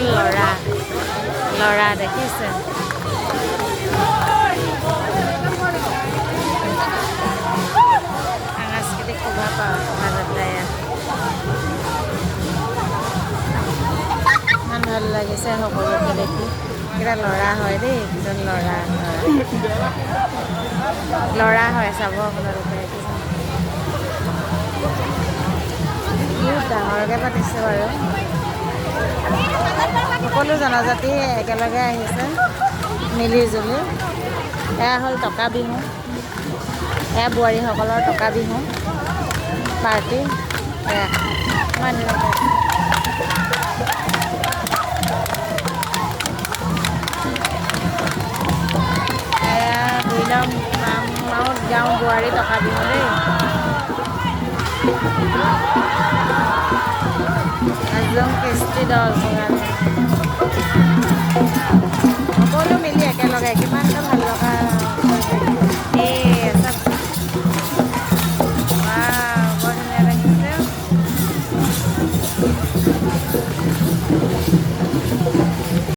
হ'ল ল'ৰা দেখিছে সাংস্কৃতিক শোভা শোভাযাত্ৰা ইয়াত ইমান ভাল লাগিছে সকলোকে দেখি কেইটা ল'ৰা হয় দেই একজন ল'ৰা হয় চাব আপোনালোকে বহুত ডাঙৰকৈ পাতিছে বাৰু সকলো জনজাতি একেলগে আহিছে মিলি জুলি এয়া হ'ল টকা বিহু এয়া বোৱাৰীসকলৰ টকা বিহু পাৰ্টি এয়া ইমান এয়া 2 নং মাউত গাঁও বোৱাৰী টকা বিহু দেই একদম কৃষ্টি দল